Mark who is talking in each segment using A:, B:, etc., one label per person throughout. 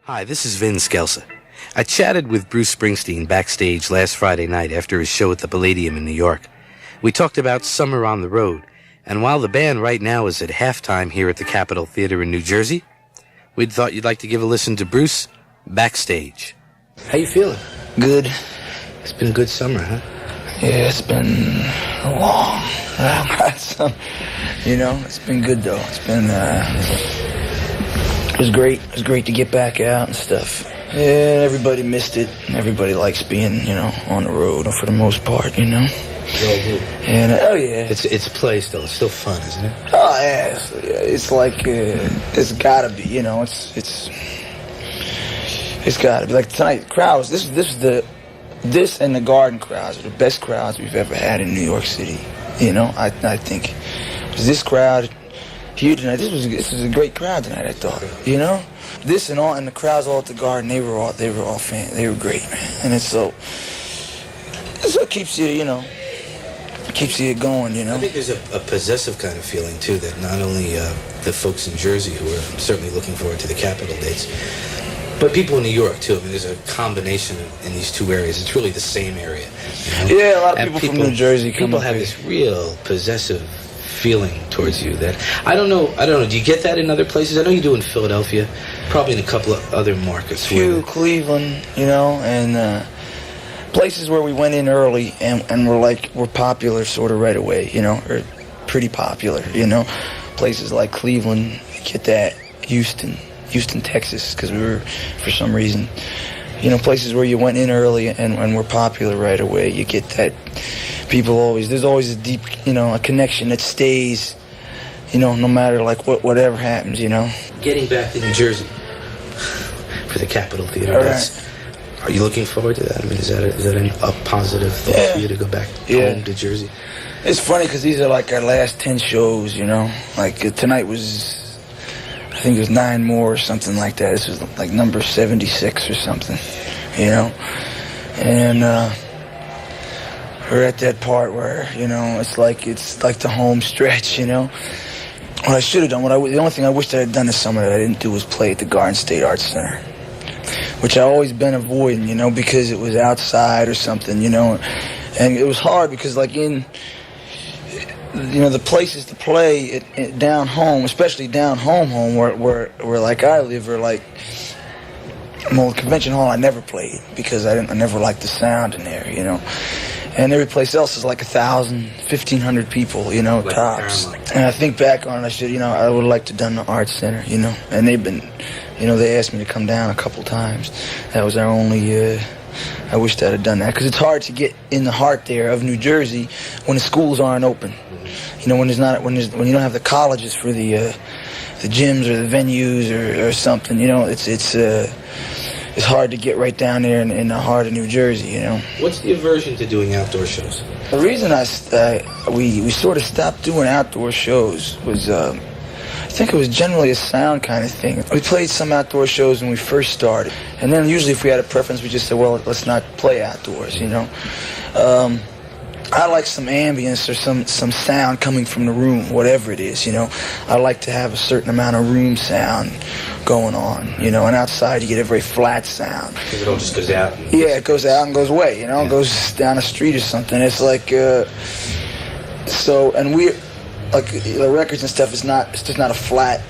A: Hi, this is Vin Scelsa. I chatted with Bruce Springsteen backstage last Friday night after his show at the Palladium in New York. We talked about Summer on the Road, and while the band right now is at halftime here at the Capitol Theater in New Jersey, we'd thought you'd like to give a listen to Bruce backstage. How you feeling?
B: Good.
A: It's been a good summer, huh?
B: Yeah, it's been long summer. You know, it's been good though. It's been, it was great. It was great to get back out and stuff. Yeah, everybody missed it. Everybody likes being, you know, on the road for the most part, you know. And oh yeah,
A: it's play still. It's still fun, isn't it?
B: Oh yeah, it's like it's gotta be, you know. It's gotta be like tonight. Crowds. This and the Garden crowds are the best crowds we've ever had in New York City. You know, I think this crowd here tonight. This was a great crowd tonight. I thought, you know, this and the crowds all at the Garden. They were all fans. They were great, man. And it's so it keeps you, you know. Keeps you going, you know.
A: I think there's a possessive kind of feeling too, that not only the folks in Jersey who are certainly looking forward to the Capitol dates, but people in New York too. I mean, there's a combination in these two areas. It's really the same area. You know?
B: Yeah, a lot of people from New Jersey come
A: People have this real possessive feeling towards you that I don't know. Do you get that in other places? I know you do in Philadelphia, probably in a couple of other markets.
B: Cleveland, you know, and places where we went in early and we're popular sort of right away, you know, or pretty popular, you know. Places like Cleveland, get that. Houston, Texas, because we were, for some reason, you know, places where you went in early and were popular right away. You get that. There's always a deep, you know, a connection that stays, you know, no matter like whatever happens, you know.
A: Getting back to New Jersey for the Capitol Theater.
B: All right.
A: Are you looking forward to that? I mean, is that a positive thought for you to go back home to Jersey?
B: It's funny because these are like our last 10 shows, you know. Like tonight was, I think it was 9 more or something like that. This was like number 76 or something, you know. And we're at that part where, you know, it's like the home stretch, you know. What I should have done, the only thing I wished I had done this summer that I didn't do was play at the Garden State Arts Center, which I've always been avoiding, you know, because it was outside or something, you know. And it was hard because, like, you know, the places to play down home, especially down home where like I live, or like, well, convention hall I never played because I never liked the sound in there, you know. And every place else is like 1,000, 1,500 people, you know, tops. And I think back on it, I would have liked to have done the Arts Center, you know. And they've been, you know, they asked me to come down a couple times. That was our only, I wished I'd have done that. Because it's hard to get in the heart there of New Jersey when the schools aren't open. You know, when you don't have the colleges for the gyms or the venues or something, you know, it's hard to get right down there in the heart of New Jersey, you know.
A: What's the aversion to doing outdoor shows?
B: The reason we sort of stopped doing outdoor shows was, I think it was generally a sound kind of thing. We played some outdoor shows when we first started, and then usually if we had a preference, we just said, well, let's not play outdoors, you know. I like some ambience or some sound coming from the room, whatever it is, you know. I like to have a certain amount of room sound going on, you know, and outside you get a very flat sound.
A: Because it all just goes out.
B: Yeah, it goes out and goes away, you know. It goes down the street or something. It's like, and we, like, the records and stuff, it's just not a flat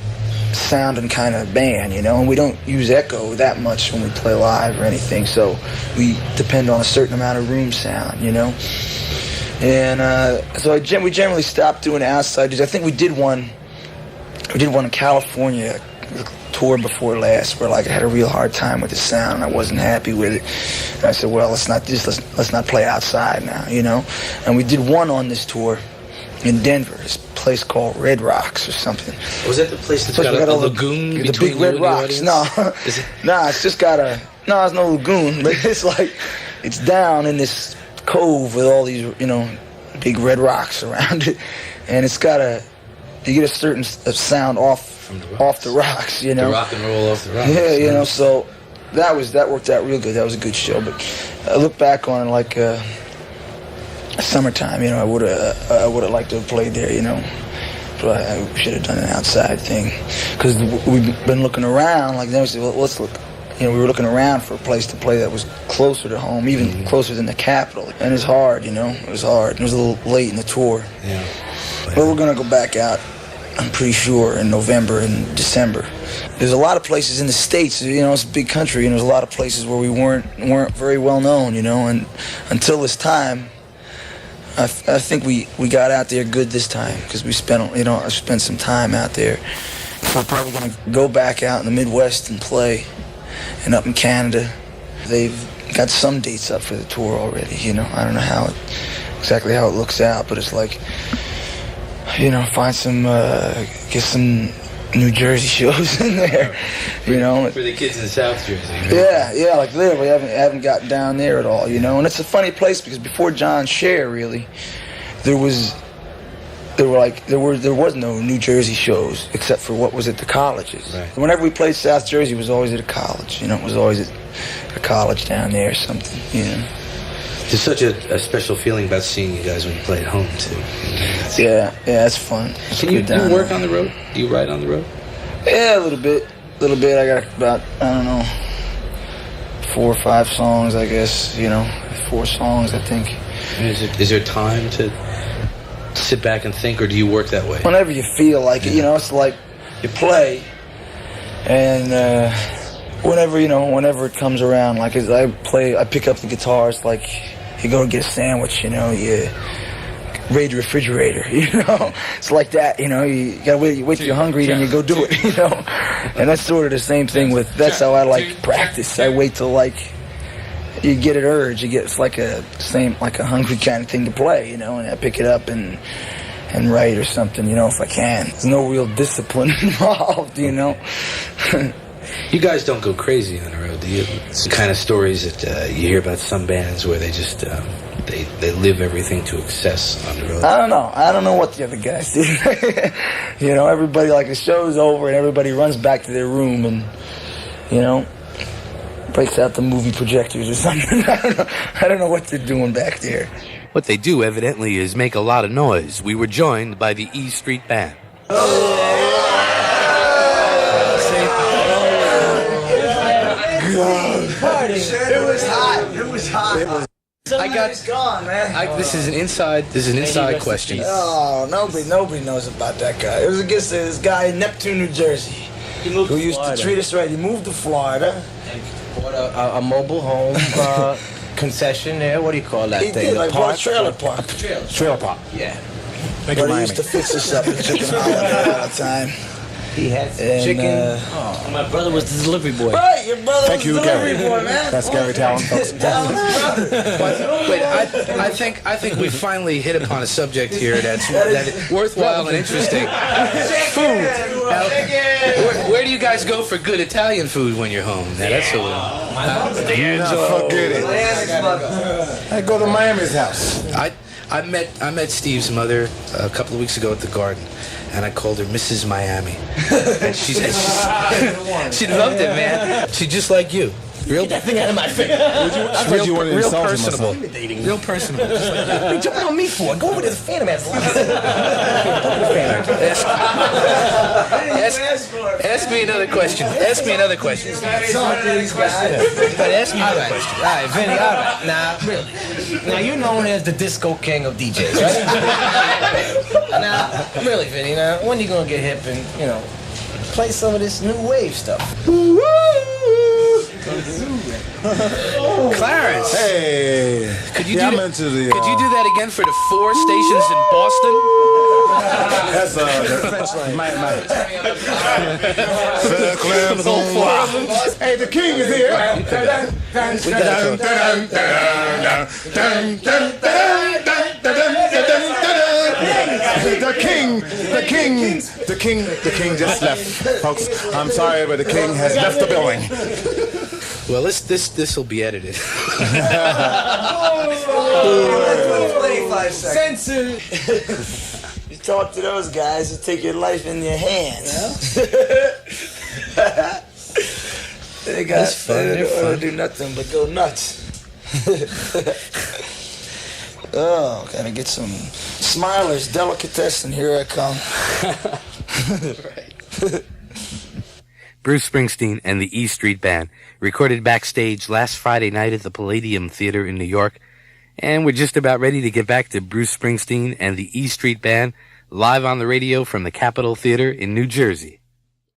B: sounding kind of band, you know, and we don't use echo that much when we play live or anything, so we depend on a certain amount of room sound, you know. And we generally stopped doing outside. I think we did one in California, the tour before last, where like I had a real hard time with the sound and I wasn't happy with it. And I said, well, let's not play outside now, you know. And we did one on this tour in Denver, this place called Red Rocks or something.
A: Was that the place that's got a lagoon
B: the big red rocks? No, it's just got it's no lagoon, but it's like it's down in this cove with all these, you know, big red rocks around it, and you get a certain sound off the rocks, you know.
A: The rock and roll off the rocks.
B: Yeah, you know. So that worked out real good. That was a good show. But I look back on it like summertime, you know. I would have liked to have played there, you know. But I should have done an outside thing because we've been looking around. Like then we said, well, let's look You know, we were looking around for a place to play that was closer to home, even closer than the Capitol. And it's hard, you know, it was hard. It was a little late in the tour.
A: Yeah.
B: But we're going to go back out, I'm pretty sure, in November and December. There's a lot of places in the States, you know, it's a big country, and there's a lot of places where we weren't very well known, you know, and until this time, I think we got out there good this time, because we spent, you know, I spent some time out there. We're probably going to go back out in the Midwest and play, and up in Canada. They've got some dates up for the tour already, you know. I don't know exactly how it looks out, but it's like, you know, find some, get some New Jersey shows in there, you know.
A: For the kids in South Jersey.
B: Yeah, like literally haven't gotten down there at all, you know. And it's a funny place because before John Scher, really, there was no New Jersey shows except for what was at the colleges.
A: Right.
B: Whenever we played South Jersey, it was always at a college, you know. It was always at a college down there or something, you know.
A: There's such a special feeling about seeing you guys when you play at home, too.
B: Yeah, it's fun.
A: Can you work on the road? Do you write on the road?
B: Yeah, a little bit. I got about, I don't know, 4 or 5 songs, I guess, you know. 4 songs, I think.
A: Is there time to sit back and think, or do you work that way?
B: Whenever you feel like it, you know, it's like you play, and whenever it comes around, like as I pick up the guitar, it's like you go to get a sandwich, you know, you raid the refrigerator, you know, it's like that, you know, you gotta wait till you're hungry, then you go do it, you know, and that's sort of the same thing that's how I like practice. I wait till like you get an urge, it's like a hungry kind of thing to play, you know, and I pick it up and write or something, you know, if I can. There's no real discipline involved, you know.
A: You guys don't go crazy on the road, do you? It's the kind of stories that you hear about some bands where they just they live everything to excess on the road.
B: I don't know what the other guys do. You know, everybody, like, the show's over and everybody runs back to their room and, you know, breaks out the movie projectors or something. I don't know what they're doing back there.
A: What they do, evidently, is make a lot of noise. We were joined by the E Street Band.
B: It was hot.
C: It's gone, man.
A: This is an inside question.
B: Oh, nobody knows about that guy. It was against this guy in Neptune, New Jersey, who used to treat us right. He moved to Florida.
C: Bought a mobile home concession there. What do you call that
B: He
C: thing?
B: did, like bought a trailer park.
C: Trailer park. Yeah.
B: But he used to fix us up in Chicken Holiday all the time.
C: He had chicken.
D: My brother was the delivery boy.
B: Right, your brother
E: Thank
B: was
E: you,
B: the delivery
E: Gary.
B: boy, man.
E: That's Gary Talon, folks.
A: Wait, I think we finally hit upon a subject here that's worthwhile and interesting. Food. Now, where do you guys go for good Italian food when you're home? Now, that's
E: Forget it. I go to Miami's house.
A: I met Steve's mother a couple of weeks ago at the Garden, and I called her Mrs. Miami. And she loved it, man. She's just like you.
D: Get that thing out of my face.
E: I thought you wanted to
A: real
E: insult him or
A: personable.
E: something.
A: Real personable. Just like
D: What are you jumping on me for? Go over to the Phantom ass.
A: Ask me another question. Ask me another question. Ask me another question.
C: All right, Vinny, all right. Now, really. Now, you're known as the disco king of DJs, right? Now, really, Vinny, now, when you going to get hip and, you know, play some of this new wave stuff?
A: Clarence,
E: Hey.
A: could you
E: I'm
A: do
E: into the,
A: could you do that again for the 4 stations in Boston?
E: That's the French line. Hey, the king is here. The king just left, folks. I'm sorry, but the king has left the building.
A: Well, this will be edited.
B: 25 seconds.
C: Censor.
B: You talk to those guys who take your life in their hands. They don't do nothing but go nuts. Oh, gotta get some Smilers delicatessen. Here I come.
A: Right. Bruce Springsteen and the E Street Band, recorded backstage last Friday night at the Palladium Theater in New York. And we're just about ready to get back to Bruce Springsteen and the E Street Band live on the radio from the Capitol Theater in New Jersey.